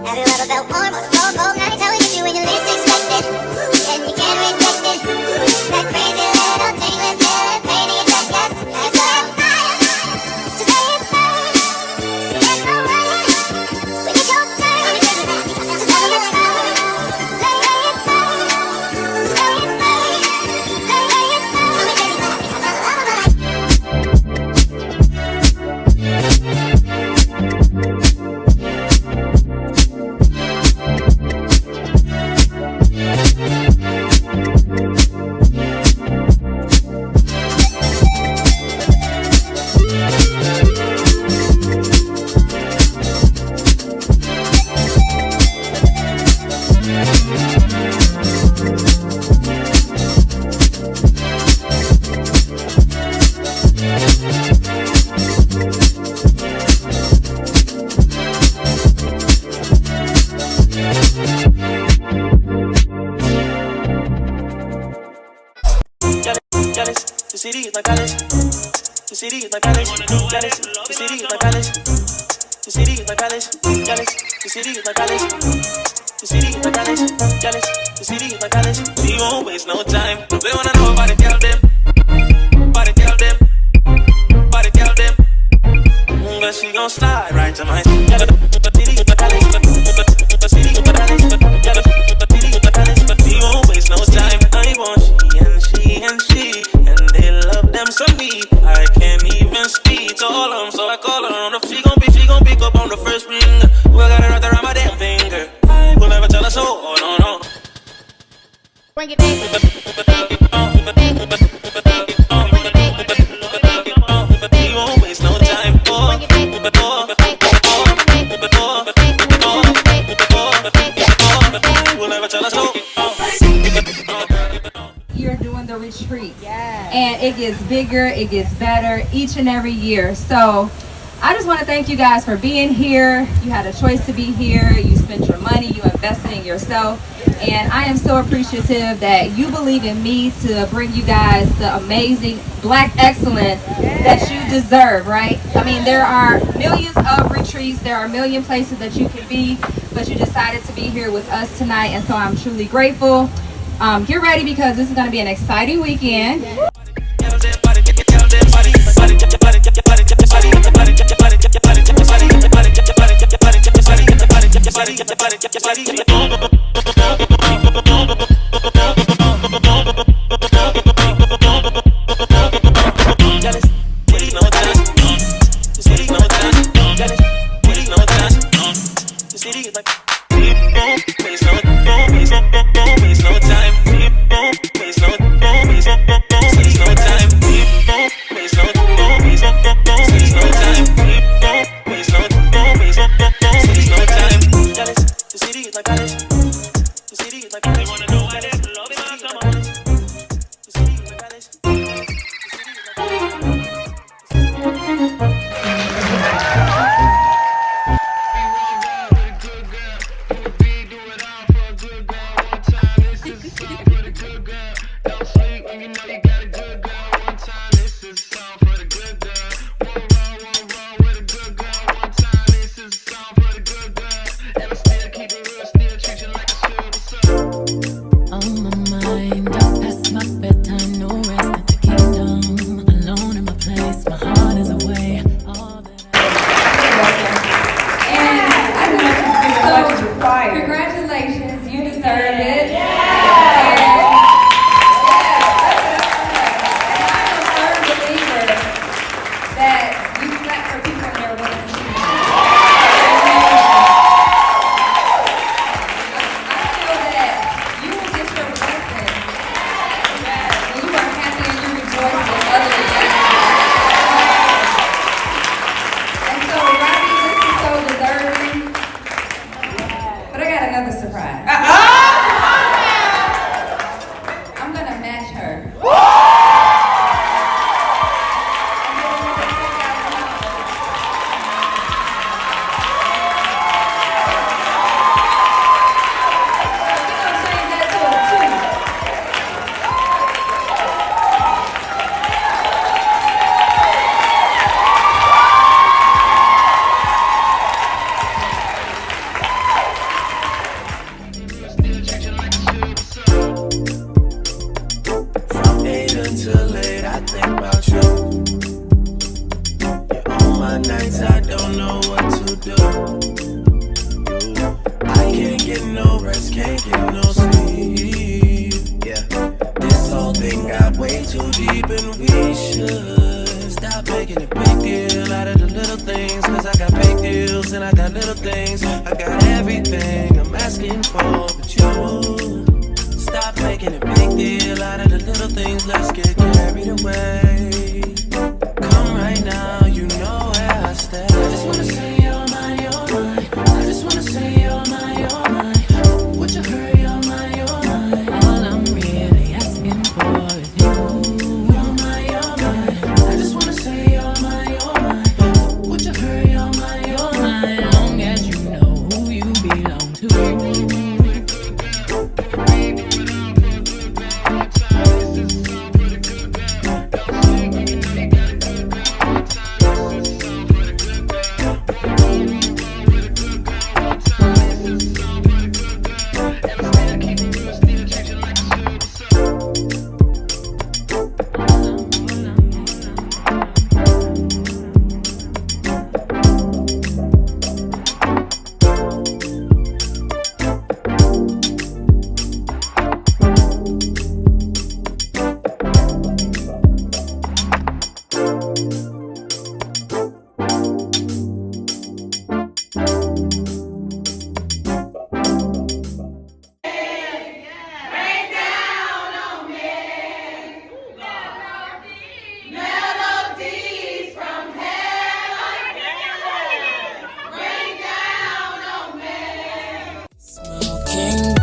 Have you ever felt warm on a cold, cold night? How it hit you when you least expect it, and you can't reject it. That crazy little tingling feeling, pain in your chest, yes. It's so fire, to say it's fine. There's no way we can go time. Just let it go. Lay it down. Stay it down. Lay it down. The city is my college. The city is my college. Jealous. The city is my college. The city is my college. Jealous. The city is my college. The city is my college. Jealous. The city is my college. We won't waste no time. They wanna know about it, tell them. About it, tell them. About it, tell them. But she gon' slide right to my jealous. The city is my college. The city is my college. Jealous. The city is my college. But we won't waste no time. I want she and she. Them so me, I can't even speak to all of them, so I call her on the. She gon' pick up on the first ring. Who I got it right around my damn finger. I will never tell her so. Oh no no. When you think, we won't waste no time. We'll never tell her so. You're doing the retreat, and it gets bigger, it gets better each and every year. So I just want to thank you guys for being here. You had a choice to be here. You spent your money, you invested in yourself, and I am so appreciative that you believe in me to bring you guys the amazing Black excellence that you deserve, right? I mean, there are millions of retreats, there are a million places that you can be, but you decided to be here with us tonight, and so I'm truly grateful. Get ready because this is going to be an exciting weekend. just can't get no sleep. Yeah, this whole thing got way too deep, and we should stop making a big deal out of the little things. Cause I got big deals and I got little things. I got everything I'm asking for, but you stop making a big deal out of the little things. Let's get carried away. Come right now, you know where I stay. I just wanna say you're mine, you're mine. I just wanna say you're mine, you're mine. Would you hurry, you're mine, you're mine. All I'm really asking for is you. You're mine, you're mine. I just wanna say you're mine, you're mine. Would you hurry, you're mine, you're mine. Long as you know who you belong to. Smoking